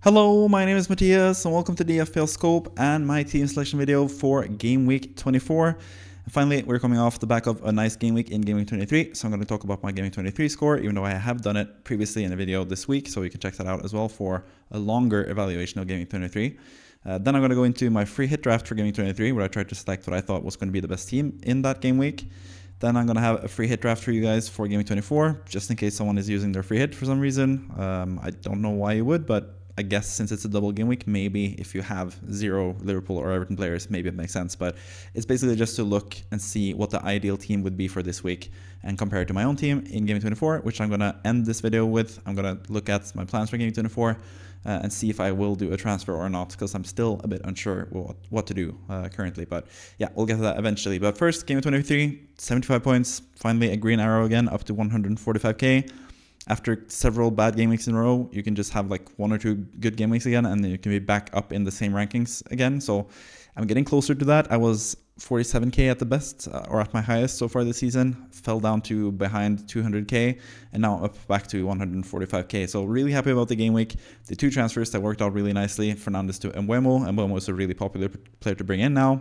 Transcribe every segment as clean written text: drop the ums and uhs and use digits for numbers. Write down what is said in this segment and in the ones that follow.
Hello, my name is Matthias and welcome to the FPL Scope and my team selection video for Game Week 24. And finally, we're coming off the back of a nice game week in Game Week 23, so I'm going to talk about my GW23 score, even though I have done it previously in a video this week, so you can check that out as well for a longer evaluation of Game Week 23. Then I'm going to go into my free hit draft for Game Week 23, where I tried to select what I thought was going to be the best team in that game week. Then I'm going to have a free hit draft for you guys for Game Week 24, just in case someone is using their free hit for some reason. I don't know why you would, but I guess since it's a double game week, maybe if you have 0 Liverpool or Everton players, maybe it makes sense. But it's basically just to look and see what the ideal team would be for this week and compare it to my own team in Game 24, which I'm going to end this video with. I'm going to look at my plans for Game 24 and see if I will do a transfer or not, because I'm still a bit unsure what to do currently. But yeah, we'll get to that eventually. But first, Game 23, 75 points, finally a green arrow again, up to 145k. After several bad game weeks in a row, you can just have like 1 or 2 good game weeks again, and then you can be back up in the same rankings again. So I'm getting closer to that. I was 47k at the best, or at my highest so far this season. Fell down to behind 200k, and now up back to 145k. So really happy about the game week. The 2 transfers that worked out really nicely. Fernandes to Mbeumo. Mbeumo is a really popular player to bring in now.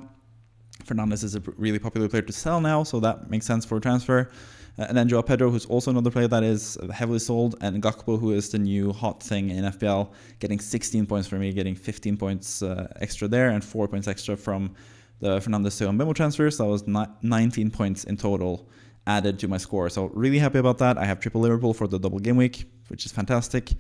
Fernandes is a really popular player to sell now, so that makes sense for a transfer. And then Joao Pedro, who's also another player that is heavily sold, and Gakpo, who is the new hot thing in FPL, getting 16 points for me, getting 15 points extra there, and 4 points extra from the Fernandes to Mbeumo transfers. That was 19 points in total added to my score. So really happy about that. I have triple Liverpool for the double game week, which is fantastic.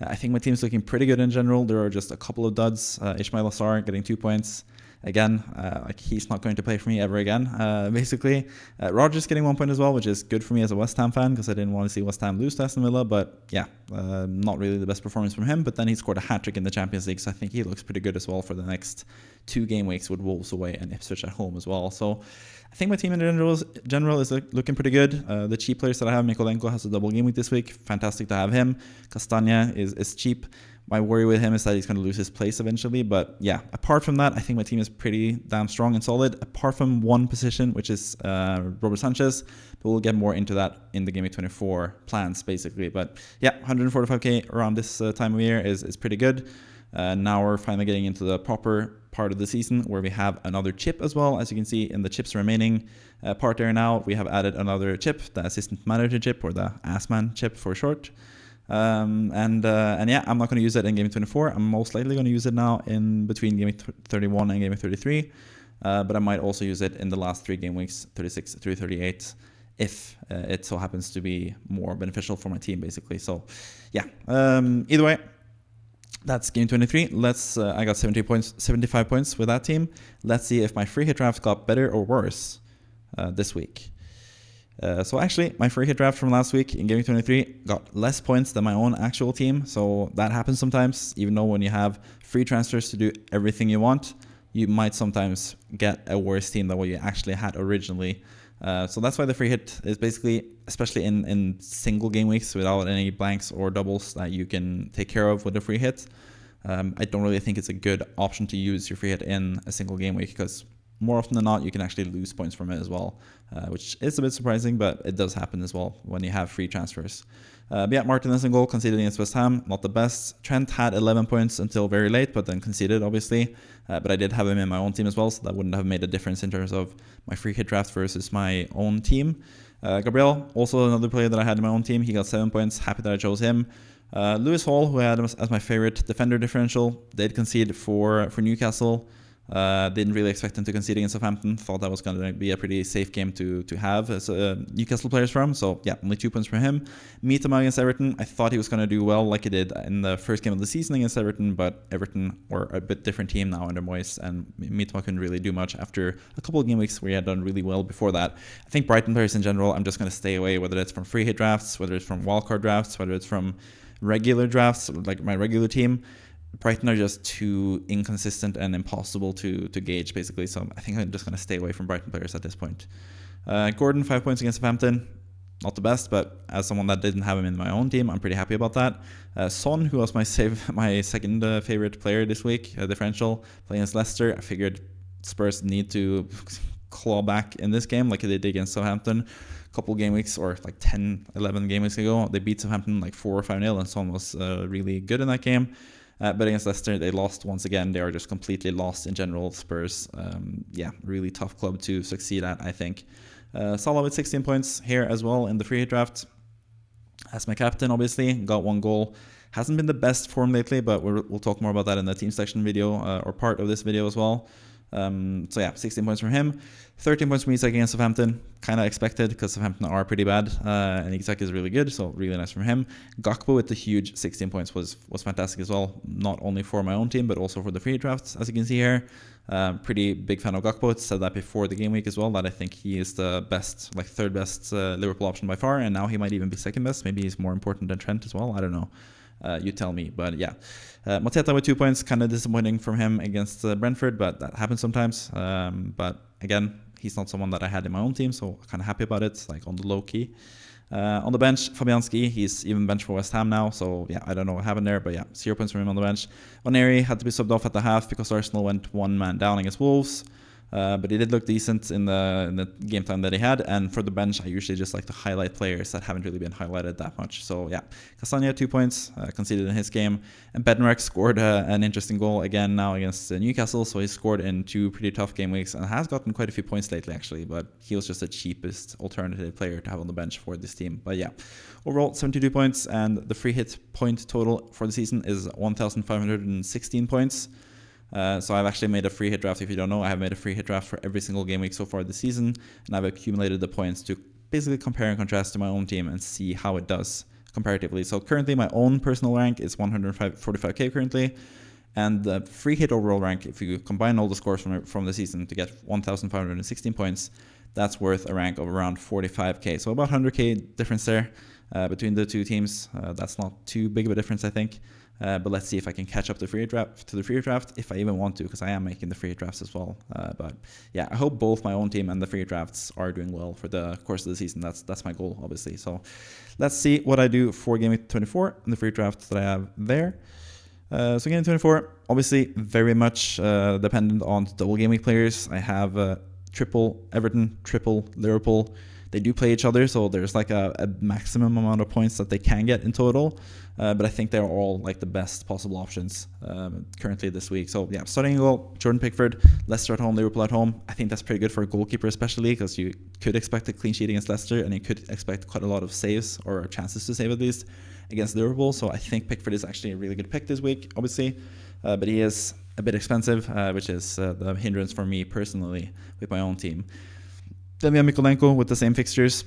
I think my team's looking pretty good in general. There are just a couple of duds. Ismail Assar getting 2 points. Again, like he's not going to play for me ever again, basically. Rodgers getting 1 point as well, which is good for me as a West Ham fan, because I didn't want to see West Ham lose to Aston Villa. But yeah, not really the best performance from him. But then he scored a hat-trick in the Champions League, so I think he looks pretty good as well for the next 2 game weeks with Wolves away and Ipswich at home as well. So I think my team in general is looking pretty good. The cheap players that I have, Mikolenko has a double game week this week. Fantastic to have him. Castagna is cheap. My worry with him is that he's going to lose his place eventually. But yeah, apart from that, I think my team is pretty damn strong and solid, apart from one position, which is Robert Sanchez. But we'll get more into that in the Game Week 24 plans, basically. But yeah, 145k around this time of year is pretty good. Now we're finally getting into the proper part of the season, where we have another chip as well. As you can see in the chips remaining part there now, we have added another chip, the assistant manager chip, or the Assman chip for short. And yeah, I'm not going to use it in Game 24. I'm most likely going to use it now in between Game 31 and Game 33. But I might also use it in the last 3 game weeks, 36 through 38, if it so happens to be more beneficial for my team, basically. So yeah, either way, that's Game 23. I got 75 points with that team. Let's see if my free hit draft got better or worse this week. So actually, my free hit draft from last week in Game 23 got less points than my own actual team. So that happens sometimes, even though when you have free transfers to do everything you want, you might sometimes get a worse team than what you actually had originally. So that's why the free hit is basically, especially in single game weeks without any blanks or doubles that you can take care of with a free hit. I don't really think it's a good option to use your free hit in a single game week, because more often than not, you can actually lose points from it as well, which is a bit surprising, but it does happen as well when you have free transfers. But yeah, Martinez in goal, conceded against West Ham, not the best. Trent had 11 points until very late, but then conceded, obviously. But I did have him in my own team as well, so that wouldn't have made a difference in terms of my free hit draft versus my own team. Gabriel, also another player that I had in my own team, he got 7 points. Happy that I chose him. Lewis Hall, who I had as my favorite defender differential, did concede for Newcastle. Didn't really expect him to concede against Southampton. Thought that was going to be a pretty safe game to have as Newcastle players from. So yeah, only 2 points from him. Mitoma against Everton. I thought he was going to do well like he did in the first game of the season against Everton, but Everton were a bit different team now under Moyes, and Mitoma couldn't really do much after a couple of game weeks where he had done really well before that. I think Brighton players in general, I'm just going to stay away, whether it's from free hit drafts, whether it's from wildcard drafts, whether it's from regular drafts, like my regular team. Brighton are just too inconsistent and impossible to gauge, basically. So I think I'm just going to stay away from Brighton players at this point. Gordon, 5 points against Southampton. Not the best, but as someone that didn't have him in my own team, I'm pretty happy about that. Son, who was my second favorite player this week, differential, playing against Leicester. I figured Spurs need to claw back in this game like they did against Southampton a couple game weeks, or like 10, 11 game weeks ago. They beat Southampton like 4 or 5-0, and Son was really good in that game. But against Leicester, they lost once again. They are just completely lost in general. Spurs, really tough club to succeed at, I think. Salah with 16 points here as well in the free hit draft. As my captain, obviously, got 1 goal. Hasn't been the best form lately, but we'll talk more about that in the team selection video, or part of this video as well. 16 points from him. 13 points from Isak against Southampton. Kind of expected because Southampton are pretty bad, and Isak is really good, so really nice from him. Gakpo with the huge 16 points was fantastic as well, not only for my own team, but also for the free drafts, as you can see here. Pretty big fan of Gakpo. Said that before the game week as well, that I think he is the best, like third best Liverpool option by far, and now he might even be second best. Maybe he's more important than Trent as well. I don't know. You tell me, but yeah. Mateta with 2 points, kind of disappointing from him against Brentford, but that happens sometimes. But again, he's not someone that I had in my own team, so kind of happy about it, like on the low key. On the bench, Fabianski, he's even benched for West Ham now, so yeah, I don't know what happened there, but yeah, 0 points from him on the bench. Oneri had to be subbed off at the half because Arsenal went 1 man down against Wolves. But he did look decent in the game time that he had. And for the bench, I usually just like to highlight players that haven't really been highlighted that much. So yeah, Castagna 2 points, conceded in his game. And Bednarek scored an interesting goal again now against Newcastle. So he scored in 2 pretty tough game weeks and has gotten quite a few points lately actually. But he was just the cheapest alternative player to have on the bench for this team. But yeah, overall 72 points, and the free hit point total for the season is 1,516 points. So I've actually made a free hit draft. If you don't know, I have made a free hit draft for every single game week so far this season, and I've accumulated the points to basically compare and contrast to my own team and see how it does comparatively. So currently my own personal rank is 145k currently, and the free hit overall rank, if you combine all the scores from the season to get 1,516 points, that's worth a rank of around 45k. So about 100k difference there between the two teams. That's not too big of a difference, I think. But let's see if I can catch up to the free draft if I even want to, because I am making the free drafts as well. But yeah, I hope both my own team and the free drafts are doing well for the course of the season. That's my goal, obviously. So let's see what I do for Game Week 24 and the free drafts that I have there. So Game Week 24, obviously very much dependent on double Game Week players. I have triple Everton, triple Liverpool. They do play each other, so there's like a maximum amount of points that they can get in total. But I think they're all like the best possible options currently this week. So yeah, starting goal, Jordan Pickford, Leicester at home, Liverpool at home. I think that's pretty good for a goalkeeper, especially because you could expect a clean sheet against Leicester, and you could expect quite a lot of saves, or chances to save at least, against Liverpool. So I think Pickford is actually a really good pick this week, obviously. But he is a bit expensive, which is the hindrance for me personally with my own team. Then we have Mykolenko with the same fixtures.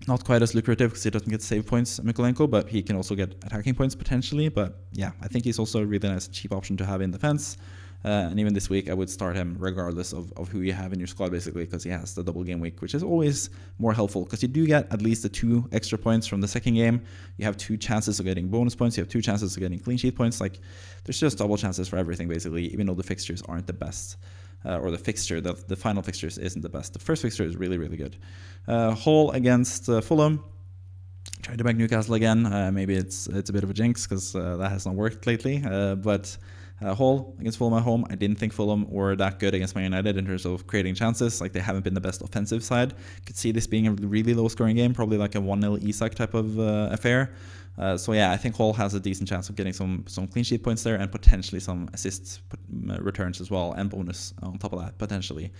Not quite as lucrative because he doesn't get save points, Mykolenko, but he can also get attacking points potentially. But yeah, I think he's also a really nice cheap option to have in defense. And even this week, I would start him regardless of who you have in your squad, basically, because he has the double game week, which is always more helpful because you do get at least the 2 extra points from the second game. You have 2 chances of getting bonus points. You have 2 chances of getting clean sheet points. Like, there's just double chances for everything, basically, even though the fixtures aren't the best. Or the fixture, the final fixtures isn't the best. The first fixture is really, really good. Hull against Fulham. Tried to back Newcastle again. Maybe it's a bit of a jinx because that has not worked lately. But Hull against Fulham at home. I didn't think Fulham were that good against Man United in terms of creating chances. Like, they haven't been the best offensive side. Could see this being a really low scoring game, probably like a 1-0 Isak type of affair. So yeah, I think Hull has a decent chance of getting some clean sheet points there, and potentially some assist returns as well, and bonus on top of that, potentially.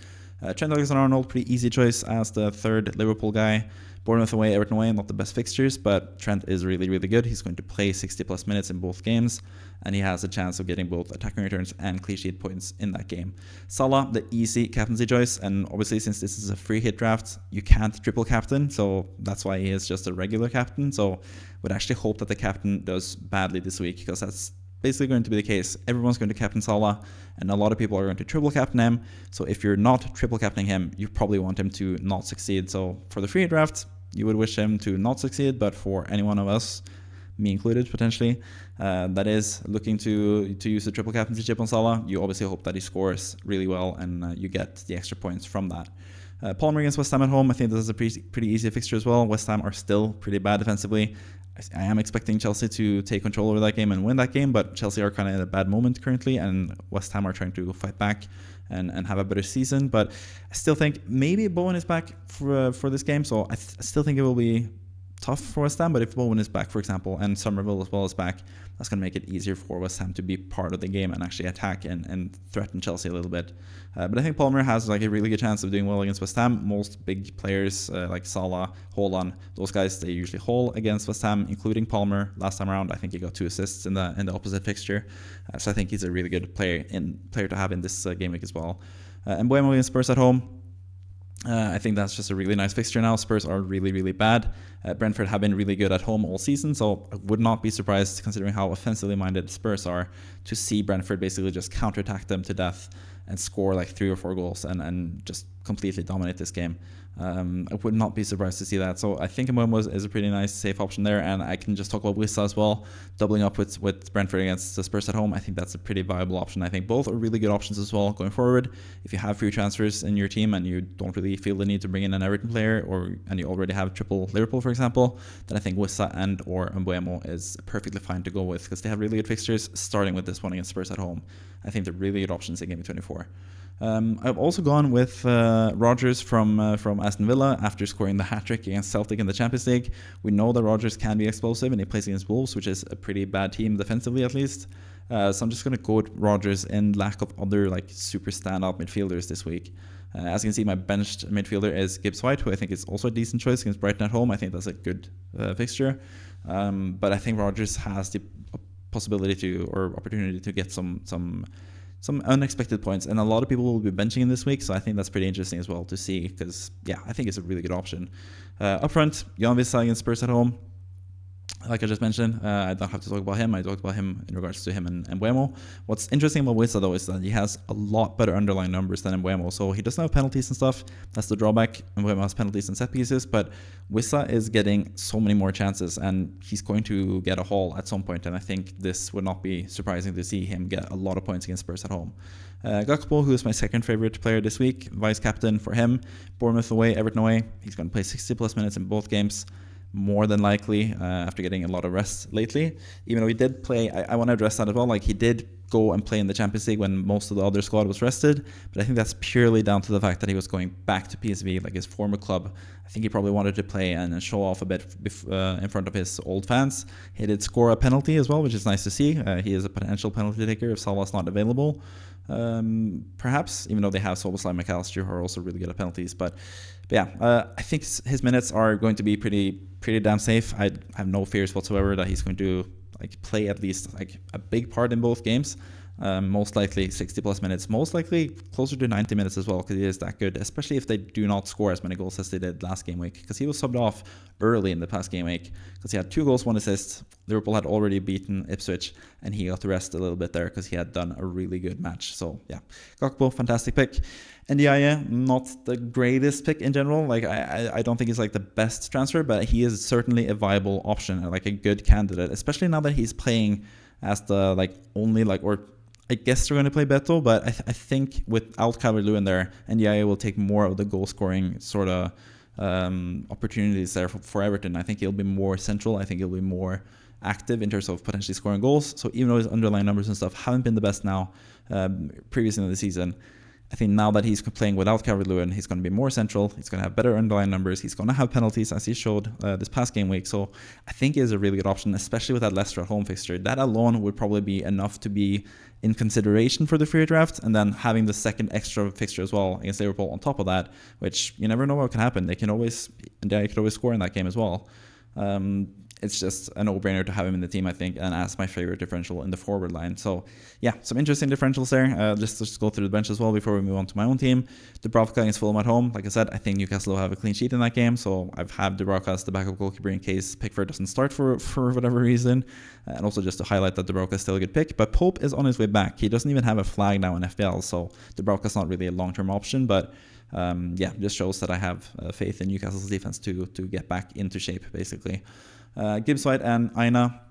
Trent Alexander-Arnold, pretty easy choice as the third Liverpool guy. Bournemouth away, Everton away, not the best fixtures, but Trent is really, really good. He's going to play 60 plus minutes in both games, and he has a chance of getting both attacking returns and clean sheet points in that game. Salah, the easy captaincy choice, and obviously since this is a free hit draft, you can't triple captain, so that's why he is just a regular captain. So would actually hope that the captain does badly this week, because that's basically going to be the case. Everyone's going to captain Salah, and a lot of people are going to triple captain him. So if you're not triple captaining him, you probably want him to not succeed. So for the free draft, you would wish him to not succeed, but for any one of us, me included potentially, that is looking to use the triple captaincy chip on Salah, you obviously hope that he scores really well and you get the extra points from that. Palmer against West Ham at home, I think this is a pretty easy fixture as well. West Ham are still pretty bad defensively. I am expecting Chelsea to take control over that game and win that game, but Chelsea are kind of in a bad moment currently, and West Ham are trying to fight back and have a better season. But I still think maybe Bowen is back for this game, so I still think it will be tough for West Ham, but if Bowen is back, for example, and Somerville as well is back, that's going to make it easier for West Ham to be part of the game and actually attack and threaten Chelsea a little bit. But I think Palmer has like a really good chance of doing well against West Ham. Most big players like Salah, Haaland, those guys, they usually haul against West Ham, including Palmer. Last time around, I think he got 2 assists in the opposite fixture. So I think he's a really good player to have in this game week as well. And Mbeumo against Spurs at home. I think that's just a really nice fixture now. Spurs are really, really bad. Brentford have been really good at home all season, so I would not be surprised, considering how offensively minded Spurs are, to see Brentford basically just counterattack them to death and score like 3 or 4 goals and just completely dominate this game. I would not be surprised to see that. So I think Mbeumo is a pretty nice, safe option there. And I can just talk about Wissa as well, doubling up with Brentford against the Spurs at home. I think that's a pretty viable option. I think both are really good options as well going forward. If you have free transfers in your team and you don't really feel the need to bring in an Everton player, and you already have triple Liverpool, for example, then I think Wissa and or Mbeumo is perfectly fine to go with, because they have really good fixtures, starting with this one against Spurs at home. I think they're really good options in GW24. I've also gone with Rodgers from Aston Villa after scoring the hat-trick against Celtic in the Champions League. We know that Rodgers can be explosive, and he plays against Wolves, which is a pretty bad team defensively at least. So I'm just going to go with Rodgers in lack of other like super standout midfielders this week. As you can see, my benched midfielder is Gibbs White, who I think is also a decent choice against Brighton at home. I think that's a good fixture. But I think Rodgers has the possibility or opportunity to get some unexpected points, and a lot of people will be benching him this week, so I think that's pretty interesting as well to see, because yeah, I think it's a really good option. Up front, Jan Wissa against Spurs at home. Like I just mentioned, I don't have to talk about him. I talked about him in regards to him and Mbeumo. What's interesting about Wissa, though, is that he has a lot better underlying numbers than Mbeumo. So he doesn't have penalties and stuff. That's the drawback. Mbeumo has penalties and set pieces, but Wissa is getting so many more chances, and he's going to get a haul at some point. And I think this would not be surprising to see him get a lot of points against Spurs at home. Gakpo, who is my second favorite player this week, vice captain for him. Bournemouth away, Everton away. He's going to play 60 plus minutes in both games, more than likely, after getting a lot of rest lately. Even though he did play, I want to address that as well, like he did go and play in the Champions League when most of the other squad was rested, but I think that's purely down to the fact that he was going back to PSV, like his former club. I think he probably wanted to play and show off a bit in front of his old fans. He did score a penalty as well, which is nice to see. He is a potential penalty taker if Salah's not available. Perhaps, even though they have Szoboszlai and McAllister, who are also really good at penalties. But yeah, I think his minutes are going to be pretty damn safe. I have no fears whatsoever that he's going to like play at least like a big part in both games. Most likely 60 plus minutes, most likely closer to 90 minutes as well, because he is that good, especially if they do not score as many goals as they did last game week, because he was subbed off early in the past game week because he had 2 goals, 1 assist. Liverpool had already beaten Ipswich, and he got to rest a little bit there because he had done a really good match. So yeah, Gakpo, fantastic pick. Ndiaye, not the greatest pick in general. Like I don't think he's like the best transfer, but he is certainly a viable option, like a good candidate, especially now that he's playing as the like only like, or I guess they're going to play Beto, but I think without Calvert-Lewin there, Ndiaye will take more of the goal-scoring sort of opportunities there for Everton. I think he'll be more central. I think he'll be more active in terms of potentially scoring goals. So even though his underlying numbers and stuff haven't been the best now, previously in the season, I think now that he's playing without Calvert-Lewin, he's going to be more central. He's going to have better underlying numbers. He's going to have penalties, as he showed this past game week. So I think he is a really good option, especially with that Leicester at home fixture. That alone would probably be enough to be in consideration for the free draft. And then having the second extra fixture as well against Liverpool on top of that, which you never know what can happen. They could always score in that game as well. It's just a no-brainer to have him in the team, I think, and as my favorite differential in the forward line. So, yeah, some interesting differentials there. Just go through the bench as well before we move on to my own team. Dubravka against Fulham at home. Like I said, I think Newcastle will have a clean sheet in that game, so I've had Dubravka as the backup goalkeeper in case Pickford doesn't start for whatever reason. And also just to highlight that Dubravka is still a good pick. But Pope is on his way back. He doesn't even have a flag now in FPL, so Dubravka's not really a long-term option, but yeah, just shows that I have faith in Newcastle's defense to get back into shape, basically. Gibbs White and Aina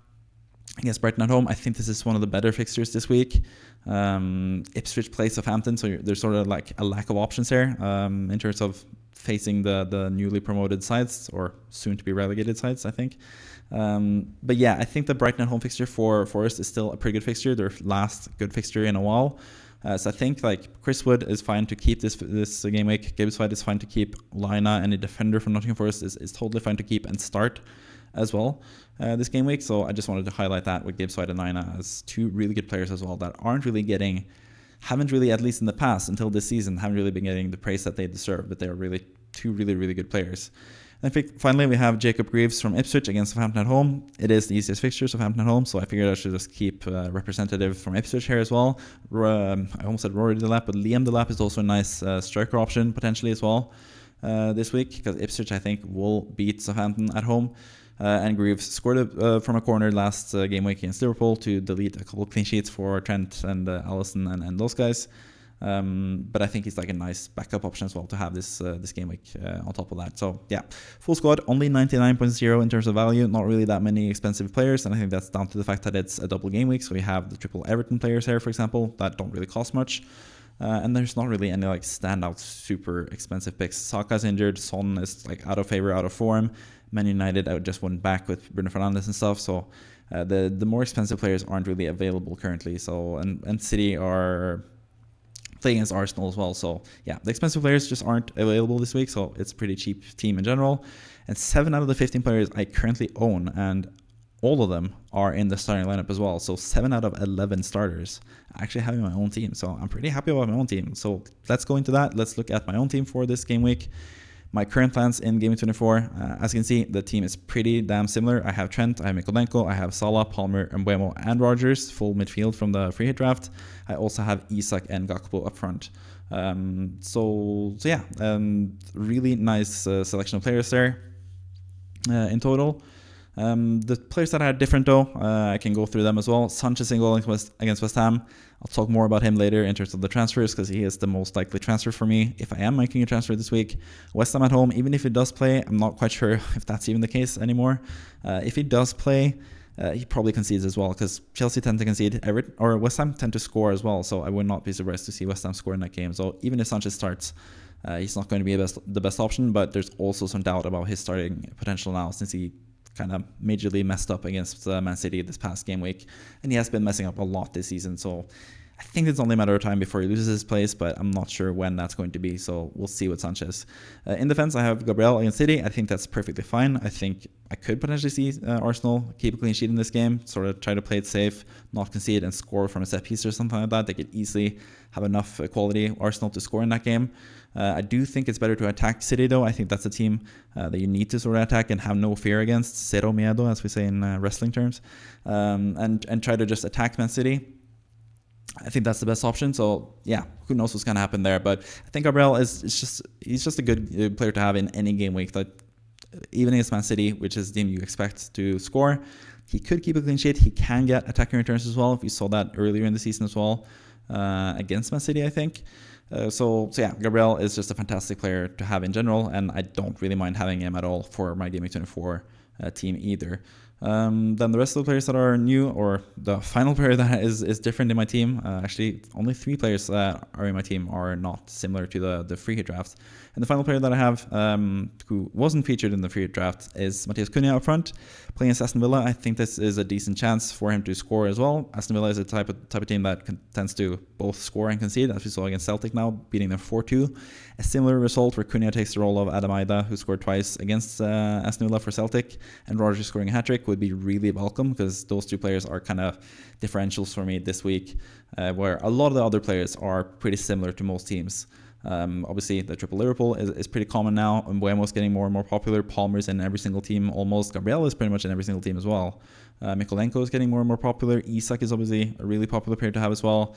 against Brighton at home. I think this is one of the better fixtures this week. Ipswich plays Southampton, so there's sort of like a lack of options here in terms of facing the newly promoted sides, or soon to be relegated sides, I think. But yeah, I think the Brighton at home fixture for Forest is still a pretty good fixture. Their last good fixture in a while. So I think like Chris Wood is fine to keep this game week. Gibbs White is fine to keep. Lina, any defender from Nottingham Forest, is totally fine to keep and start as well this game week. So I just wanted to highlight that with Gibbs White and Lina as two really good players as well that haven't really, at least in the past until this season, haven't really been getting the praise that they deserve. But they're really two really good players. And I think finally we have Jacob Greaves from Ipswich against Southampton at home. It is the easiest fixture, Southampton at home, so I figured I should just keep representative from Ipswich here as well. I almost said Rory Delap, but Liam Delap is also a nice striker option potentially as well this week, because Ipswich, I think, will beat Southampton at home. And Greaves scored from a corner last game week against Liverpool to delete a couple of clean sheets for Trent and Allison and those guys. But I think he's like a nice backup option as well to have this game week on top of that. So yeah, full squad, only 99.0 in terms of value. Not really that many expensive players, and I think that's down to the fact that it's a double game week. So we have the triple Everton players here, for example, that don't really cost much. And there's not really any like standout super expensive picks. Saka's injured, Son is like out of favor, out of form. Man United just went back with Bruno Fernandes and stuff. So the more expensive players aren't really available currently. So and City are playing against Arsenal as well. So yeah, the expensive players just aren't available this week. So it's a pretty cheap team in general. And 7 out of the 15 players I currently own, and all of them are in the starting lineup as well. So 7 out of 11 starters actually having my own team. So I'm pretty happy about my own team. So let's go into that. Let's look at my own team for this game week. My current plans in GW24, as you can see, the team is pretty damn similar. I have Trent, I have Mikolenko, I have Salah, Palmer, Mbeumo, and Rodgers, full midfield from the free hit draft. I also have Isak and Gakpo up front. So yeah, really nice selection of players there in total. The players that I had different though, I can go through them as well. Sanchez in goal against West Ham. I'll talk more about him later in terms of the transfers, because he is the most likely transfer for me if I am making a transfer this week. West Ham at home, even if he does play, I'm not quite sure if that's even the case anymore. If he does play, he probably concedes as well, because Chelsea tend to concede, or West Ham tend to score as well. So I would not be surprised to see West Ham score in that game. So even if Sanchez starts, he's not going to be the best option, but there's also some doubt about his starting potential now, since he kind of majorly messed up against Man City this past game week, and he has been messing up a lot this season. So I think it's only a matter of time before he loses his place, but I'm not sure when that's going to be. So we'll see with Sanchez. In defense, I have Gabriel against City. I think that's perfectly fine. I think I could potentially see Arsenal keep a clean sheet in this game, sort of try to play it safe, not concede, and score from a set piece or something like that. They could easily have enough quality Arsenal to score in that game. I do think it's better to attack City, though. I think that's a team that you need to sort of attack and have no fear against, cero miedo, as we say in wrestling terms, and try to just attack Man City. I think that's the best option. So yeah, who knows what's gonna happen there? But I think Gabriel he's just a good player to have in any game week. That even against Man City, which is the team you expect to score, he could keep a clean sheet. He can get attacking returns as well. If we saw that earlier in the season as well against Man City, I think. So yeah, Gabriel is just a fantastic player to have in general, and I don't really mind having him at all for my GW24 team either. Then the rest of the players that are new, or the final player that is different in my team, actually only 3 players that are in my team are not similar to the free hit draft. And the final player that I have who wasn't featured in the free hit draft is Matheus Cunha up front, playing against Aston Villa. I think this is a decent chance for him to score as well. Aston Villa is a type of team that tends to both score and concede, as we saw against Celtic now, beating them 4-2. A similar result where Cunha takes the role of Adam Aida, who scored twice against Aston Villa for Celtic, and Rodgers scoring a hat-trick would be really welcome, because those 2 players are kind of differentials for me this week, where a lot of the other players are pretty similar to most teams. Obviously, the triple Liverpool is pretty common now. Mbeumo's getting more and more popular. Palmer's in every single team almost. Gabriel is pretty much in every single team as well. Mikolenko is getting more and more popular. Isak is obviously a really popular player to have as well.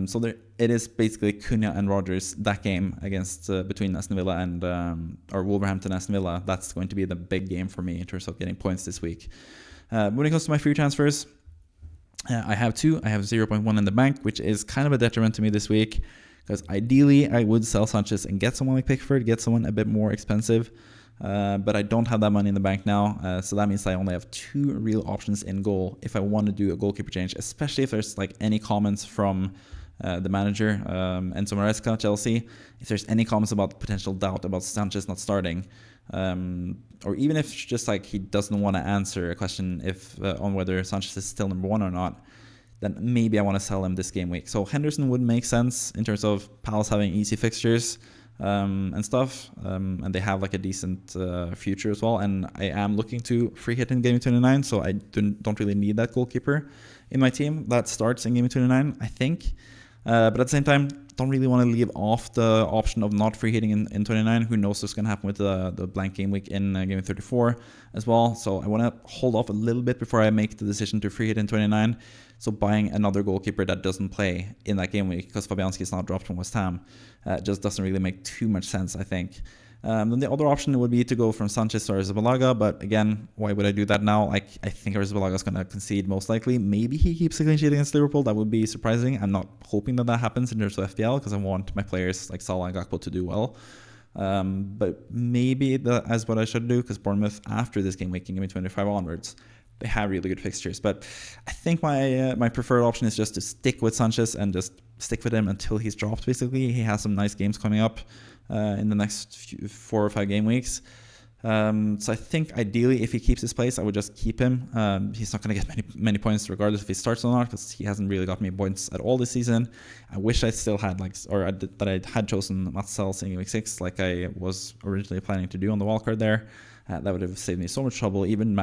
So it is basically Cunha and Rodgers, that game against between Aston Villa and or Wolverhampton Aston Villa. That's going to be the big game for me in terms of getting points this week. When it comes to my free transfers, I have 2. I have 0.1 in the bank, which is kind of a detriment to me this week, because ideally I would sell Sanchez and get someone like Pickford, get someone a bit more expensive. But I don't have that money in the bank now, so that means I only have 2 real options in goal if I want to do a goalkeeper change, especially if there's like any comments from the manager, Enzo Maresca, Chelsea. If there's any comments about potential doubt about Sanchez not starting, or even if just like he doesn't want to answer a question on whether Sanchez is still number 1 or not, then maybe I want to sell him this game week. So Henderson would make sense in terms of Palace having easy fixtures and stuff, and they have like a decent future as well. And I am looking to free hit in Game 29, so I don't really need that goalkeeper in my team that starts in Game 29, I think. But at the same time, don't really want to leave off the option of not free hitting in 29. Who knows what's going to happen with the blank game week in Game 34 as well. So I want to hold off a little bit before I make the decision to free hit in 29. So buying another goalkeeper that doesn't play in that game week because Fabianski is not dropped from West Ham just doesn't really make too much sense, I think. Then the other option would be to go from Sanchez or Arrizabalaga, but again, why would I do that now? I think Arrizabalaga is going to concede most likely. Maybe he keeps a clean sheet against Liverpool. That would be surprising. I'm not hoping that happens in terms of FPL because I want my players like Salah and Gakpo to do well. But maybe that is what I should do because Bournemouth after this game week in Game 25 onwards, they have really good fixtures. But I think my preferred option is just to stick with Sanchez and just stick with him until he's dropped, basically. He has some nice games coming up in the next 4 or 5 game weeks. So I think ideally if he keeps his place, I would just keep him. He's not going to get many points regardless if he starts or not because he hasn't really got me points at all this season. I wish I still had that I had chosen Marcel in Game Week 6 like I was originally planning to do on the wildcard there. That would have saved me so much trouble. Even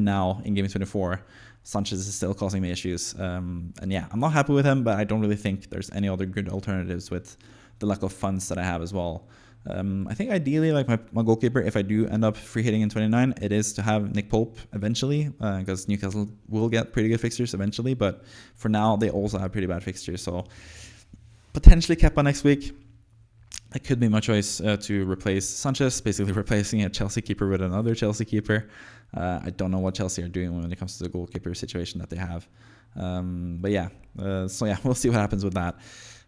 now in Game 24, Sanchez is still causing me issues. And yeah, I'm not happy with him, but I don't really think there's any other good alternatives with the lack of funds that I have as well. I think ideally, like my goalkeeper, if I do end up free hitting in 29, it is to have Nick Pope eventually, because Newcastle will get pretty good fixtures eventually, but for now they also have pretty bad fixtures. So potentially Kepa next week. It could be my choice to replace Sanchez, basically replacing a Chelsea keeper with another Chelsea keeper. I don't know what Chelsea are doing when it comes to the goalkeeper situation that they have. But yeah, so yeah, we'll see what happens with that.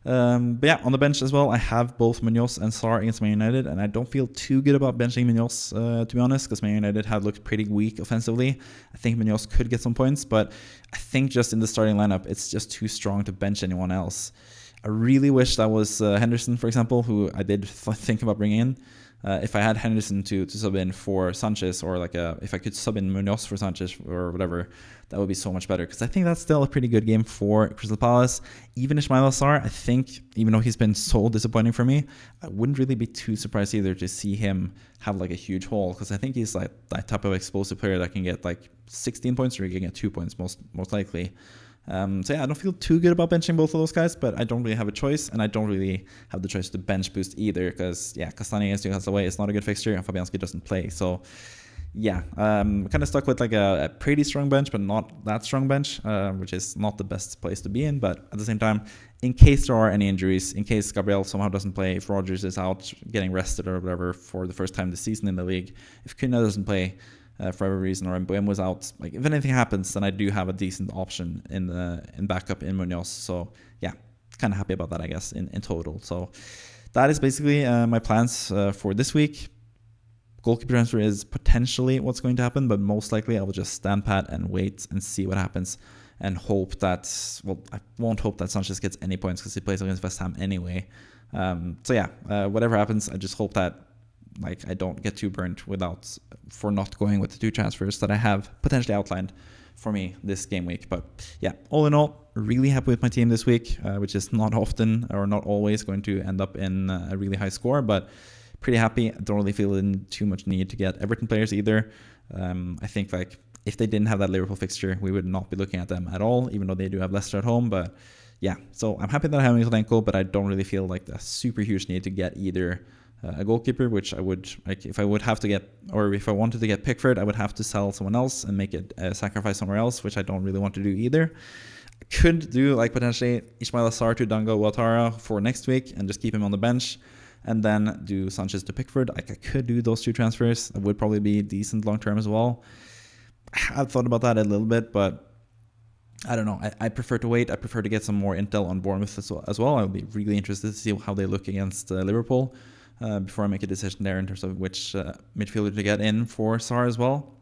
But yeah, on the bench as well, I have both Munoz and Sarr against Man United, and I don't feel too good about benching Munoz, to be honest, because Man United have looked pretty weak offensively. I think Munoz could get some points, but I think just in the starting lineup, it's just too strong to bench anyone else. I really wish that was Henderson, for example, who I did think about bringing in. If I had Henderson to sub in for Sanchez, or if I could sub in Munoz for Sanchez or whatever, that would be so much better. Because I think that's still a pretty good game for Crystal Palace. Even Ismail Sarr, I think, even though he's been so disappointing for me, I wouldn't really be too surprised either to see him have like a huge haul. Because I think he's like that type of explosive player that can get like 16 points, or he can get 2 points most likely. So yeah, I don't feel too good about benching both of those guys, but I don't really have a choice, and I don't really have the choice to bench boost either, because yeah, Castani against Newcastle away is not a good fixture, and Fabianski doesn't play. So yeah, kind of stuck with like a pretty strong bench, but not that strong bench, which is not the best place to be in. But at the same time, in case there are any injuries, in case Gabriel somehow doesn't play, if Rodgers is out getting rested or whatever for the first time this season in the league, if Cunha doesn't play for every reason, or Mbuemo was out, like if anything happens, then I do have a decent option in backup in Munoz. So yeah, kind of happy about that, I guess, in total. So that is basically my plans for this week. Goalkeeper transfer is potentially what's going to happen, but most likely I will just stand pat and wait and see what happens, and hope that, well, I won't hope that Sanchez gets any points because he plays against West Ham anyway. So yeah, whatever happens, I just hope that like I don't get too burnt for not going with the 2 transfers that I have potentially outlined for me this game week. But yeah, all in all, really happy with my team this week, which is not often or not always going to end up in a really high score, but pretty happy. I don't really feel in too much need to get Everton players either. I think like if they didn't have that Liverpool fixture, we would not be looking at them at all, even though they do have Leicester at home. But yeah, so I'm happy that I have Mykolenko, but I don't really feel like a super huge need to get either a goalkeeper, which I would, like, if I would have to get, or if I wanted to get Pickford, I would have to sell someone else and make it a sacrifice somewhere else, which I don't really want to do either. I could do like potentially Ismail Sarr to Dango Ouattara for next week and just keep him on the bench, and then do Sanchez to Pickford. Like I could do those 2 transfers. That would probably be decent long term as well. I've thought about that a little bit, but I don't know. I prefer to wait. I prefer to get some more intel on Bournemouth as well. I'll be really interested to see how they look against Liverpool before I make a decision there in terms of which midfielder to get in for Sarr as well.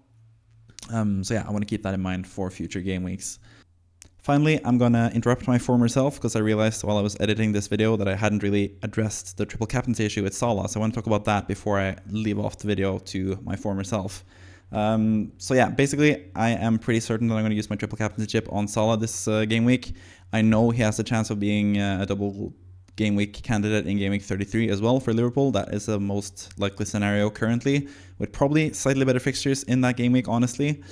So yeah, I want to keep that in mind for future game weeks. Finally, I'm going to interrupt my former self because I realized while I was editing this video that I hadn't really addressed the triple captaincy issue with Salah. So I want to talk about that before I leave off the video to my former self. So yeah, basically, I am pretty certain that I'm going to use my triple captaincy chip on Salah this game week. I know he has a chance of being a double game week candidate in game week 33 as well for Liverpool. That is the most likely scenario currently, with probably slightly better fixtures in that game week, honestly.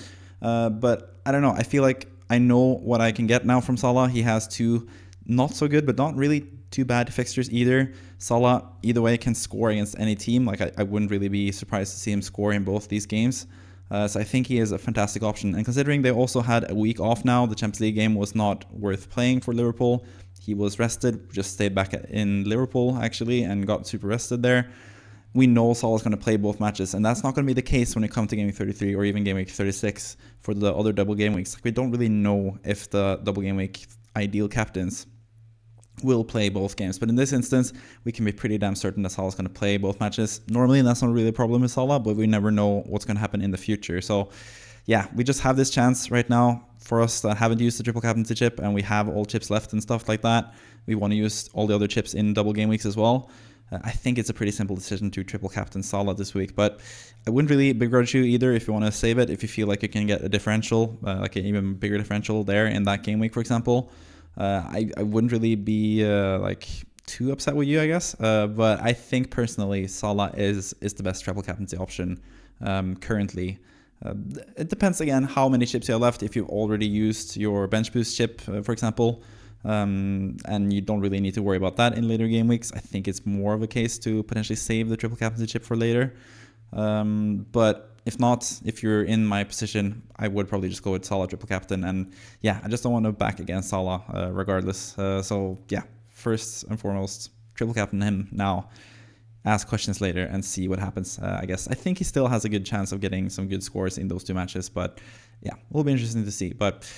But I don't know. I feel like I know what I can get now from Salah. He has two not so good, but not really too bad fixtures either. Salah, either way, can score against any team. Like I wouldn't really be surprised to see him score in both these games. So I think he is a fantastic option. And considering they also had a week off now, the Champions League game was not worth playing for Liverpool. He was rested, just stayed back in Liverpool actually, and got super rested there. We know Salah's going to play both matches, and that's not going to be the case when it comes to game week 33 or even game week 36 for the other double game weeks. Like, we don't really know if the double game week ideal captains will play both games. But in this instance, we can be pretty damn certain that Salah's going to play both matches. Normally, that's not really a problem with Salah, but we never know what's going to happen in the future. So, yeah, we just have this chance right now for us that haven't used the triple captaincy chip, and we have all chips left and stuff like that. We want to use all the other chips in double game weeks as well. I think it's a pretty simple decision to triple captain Salah this week, but I wouldn't really begrudge you either if you want to save it, if you feel like you can get a differential, like an even bigger differential there in that game week, for example. I wouldn't really be like too upset with you, I guess. But I think personally, Salah is the best triple captaincy option currently. It depends again how many chips you have left. If you've already used your bench boost chip, for example, and you don't really need to worry about that in later game weeks, I think it's more of a case to potentially save the triple captaincy chip for later. But if not, if you're in my position, I would probably just go with Salah triple captain. And yeah, I just don't want to back against Salah regardless. So yeah, first and foremost, triple captain him now. Ask questions later and see what happens. I guess I think he still has a good chance of getting some good scores in those two matches. But yeah, it will be interesting to see. But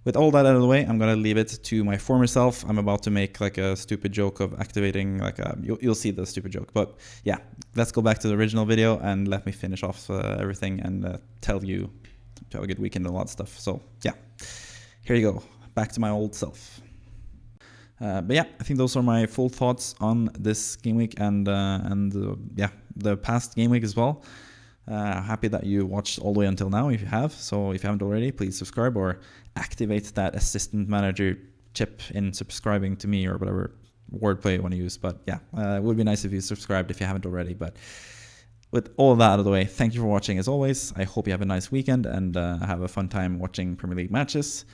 with all that out of the way, I'm going to leave it to my former self. I'm about to make like a stupid joke of activating, like you'll see the stupid joke. But yeah, let's go back to the original video and let me finish off everything and tell you to have a good weekend and a lot of stuff. So yeah, here you go. Back to my old self. But yeah, I think those are my full thoughts on this game week and yeah, the past game week as well. Happy that you watched all the way until now if you have. So if you haven't already, please subscribe or activate that assistant manager chip in subscribing to me or whatever wordplay you want to use. But yeah, it would be nice if you subscribed if you haven't already. But with all of that out of the way, thank you for watching as always. I hope you have a nice weekend and have a fun time watching Premier League matches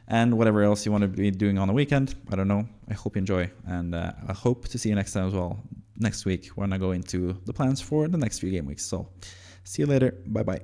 and whatever else you want to be doing on the weekend. I don't know. I hope you enjoy, and I hope to see you next time as well, next week when I go into the plans for the next few game weeks. So see you later. Bye bye.